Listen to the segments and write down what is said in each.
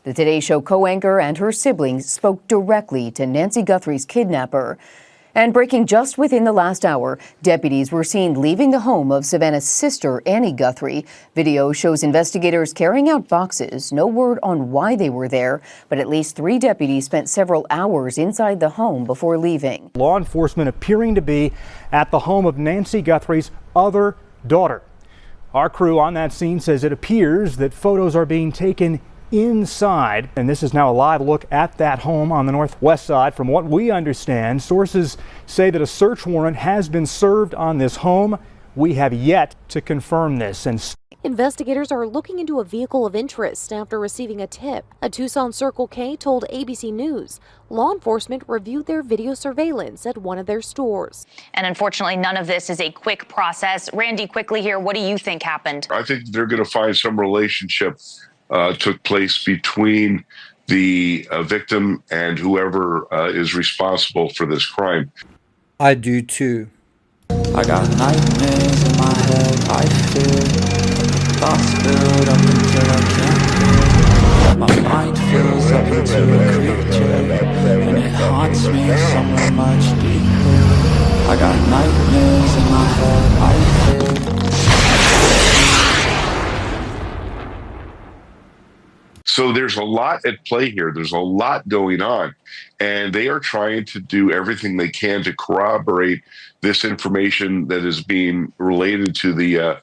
The Today Show co-anchor and her siblings spoke directly to Nancy Guthrie's kidnapper. And breaking just within the last hour, deputies were seen leaving the home of Savannah's sister, Annie Guthrie. Video shows investigators carrying out boxes. No word on why they were there, but at least 3 deputies spent several hours inside the home before leaving. Law enforcement appearing to be at the home of Nancy Guthrie's other daughter. Our crew on that scene says it appears that photos are being taken inside, and this is now a live look at that home on the northwest side. From what we understand, sources say that a search warrant has been served on this home. We have yet to confirm this. And investigators are looking into a vehicle of interest after receiving a tip. A Tucson Circle K told ABC News law enforcement reviewed their video surveillance at one of their stores. And unfortunately, none of this is a quick process. Randy, quickly here, what do you think happened? I think they're going to find some relationship took place between the victim and whoever is responsible for this crime. I do too. I got nightmares in my head, I fear. Thoughts build up until I can't breathe. My mind fills up into a creature, and it haunts me somewhere much deeper. I got nightmares in my head, I fear. So there's a lot at play here. There's a lot going on, and they are trying to do everything they can to corroborate this information that is being related to the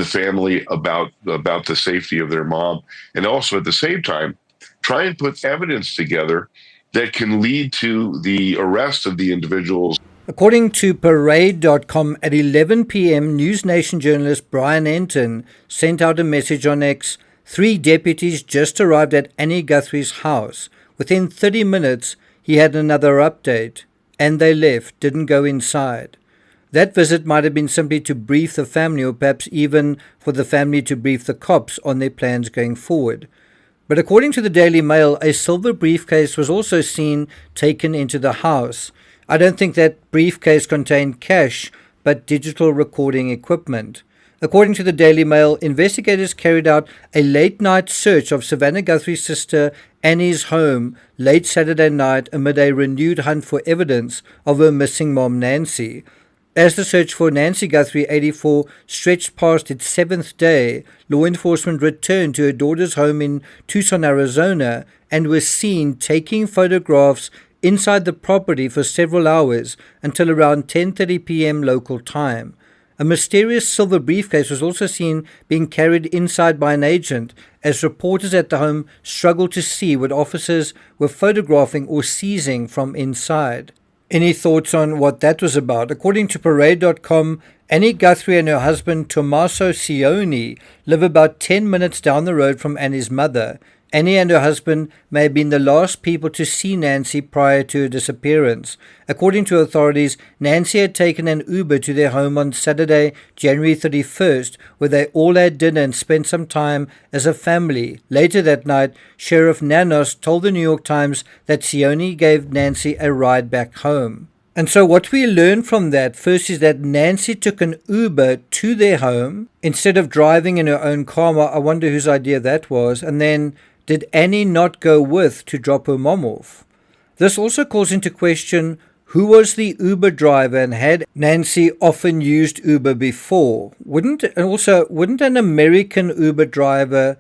family about the safety of their mom, and also at the same time try and put evidence together that can lead to the arrest of the individuals. According to Parade.com, at 11 p.m., News Nation journalist Brian Enton sent out a message on X. 3 deputies just arrived at Annie Guthrie's house. Within 30 minutes, he had another update, and they left, didn't go inside. That visit might have been simply to brief the family, or perhaps even for the family to brief the cops on their plans going forward. But according to the Daily Mail, a silver briefcase was also seen taken into the house. I don't think that briefcase contained cash, but digital recording equipment. According to the Daily Mail, investigators carried out a late-night search of Savannah Guthrie's sister Annie's home late Saturday night amid a renewed hunt for evidence of her missing mom, Nancy. As the search for Nancy Guthrie, 84, stretched past its 7th day, law enforcement returned to her daughter's home in Tucson, Arizona, and was seen taking photographs inside the property for several hours until around 10:30 p.m. local time. A mysterious silver briefcase was also seen being carried inside by an agent as reporters at the home struggled to see what officers were photographing or seizing from inside. Any thoughts on what that was about? According to Parade.com, Annie Guthrie and her husband Tommaso Cioni live about 10 minutes down the road from Annie's mother. Annie and her husband may have been the last people to see Nancy prior to her disappearance. According to authorities, Nancy had taken an Uber to their home on Saturday, January 31st, where they all had dinner and spent some time as a family. Later that night, Sheriff Nanos told the New York Times that Cioni gave Nancy a ride back home. And so what we learned from that first is that Nancy took an Uber to their home instead of driving in her own car. I wonder whose idea that was. And then did Annie not go with to drop her mom off? This also calls into question who was the Uber driver, and had Nancy often used Uber before? Wouldn't an American Uber driver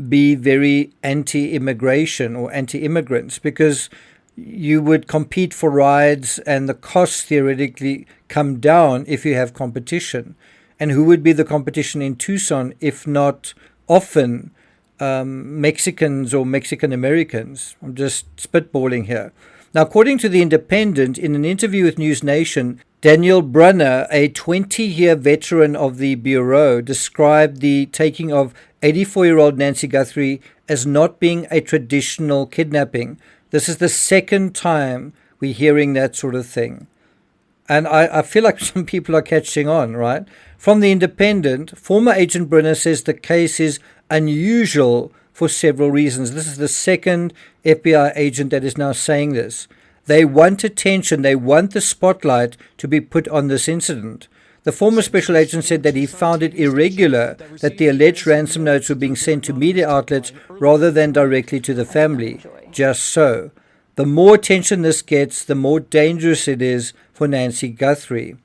be very anti-immigration or anti-immigrants? Because you would compete for rides and the costs theoretically come down if you have competition. And who would be the competition in Tucson if not often Mexicans or Mexican Americans? I'm just spitballing here. Now, according to The Independent, in an interview with News Nation, Daniel Brunner, a 20-year veteran of the Bureau, described the taking of 84-year-old Nancy Guthrie as not being a traditional kidnapping. This is the second time we're hearing that sort of thing. And I feel like some people are catching on, right? From The Independent, former Agent Brunner says the case is unusual for several reasons. This is the second FBI agent that is now saying this. They want attention. They want the spotlight to be put on this incident. The former special agent said that he found it irregular that the alleged ransom notes were being sent to media outlets rather than directly to the family. Just so. The more attention this gets, the more dangerous it is for Nancy Guthrie.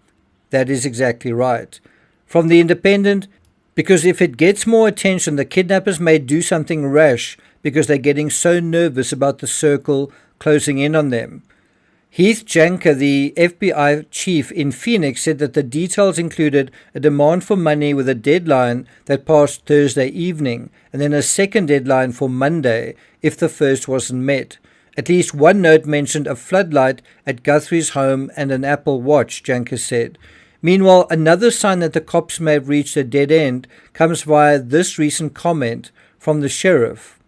That is exactly right. From The Independent, because if it gets more attention, the kidnappers may do something rash because they're getting so nervous about the circle closing in on them. Heath Janker, the FBI chief in Phoenix, said that the details included a demand for money with a deadline that passed Thursday evening, and then a second deadline for Monday if the first wasn't met. At least one note mentioned a floodlight at Guthrie's home and an Apple Watch, Janker said. Meanwhile, another sign that the cops may have reached a dead end comes via this recent comment from the sheriff.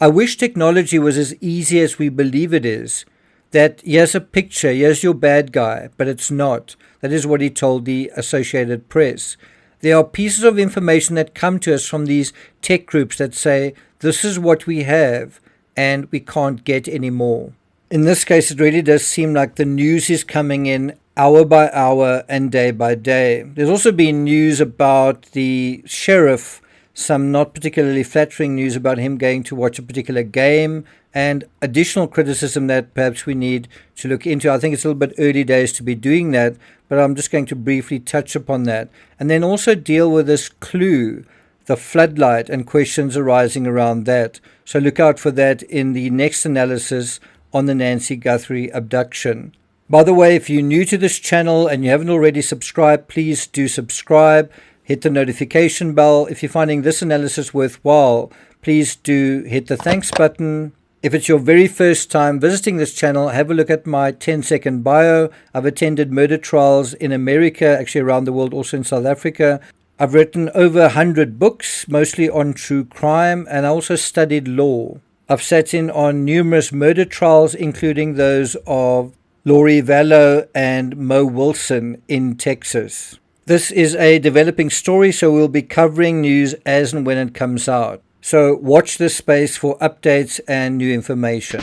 I wish technology was as easy as we believe it is. That here's a picture, here's your bad guy, but it's not. That is what he told the Associated Press. There are pieces of information that come to us from these tech groups that say, this is what we have, and we can't get any more. In this case, it really does seem like the news is coming in hour by hour and day by day. There's also been news about the sheriff, some not particularly flattering news about him going to watch a particular game, and additional criticism that perhaps we need to look into. I think it's a little bit early days to be doing that, but I'm just going to briefly touch upon that. And then also deal with this clue, the floodlight, and questions arising around that. So look out for that in the next analysis on the Nancy Guthrie abduction. By the way, if you're new to this channel and you haven't already subscribed, please do subscribe. Hit the notification bell. If you're finding this analysis worthwhile, please do hit the thanks button. If it's your very first time visiting this channel, have a look at my 10-second bio. I've attended murder trials in America, actually around the world, also in South Africa. I've written over 100 books, mostly on true crime, and I also studied law. I've sat in on numerous murder trials, including those of Lori Vallow and Mo Wilson in Texas. This is a developing story, so we'll be covering news as and when it comes out. So watch this space for updates and new information.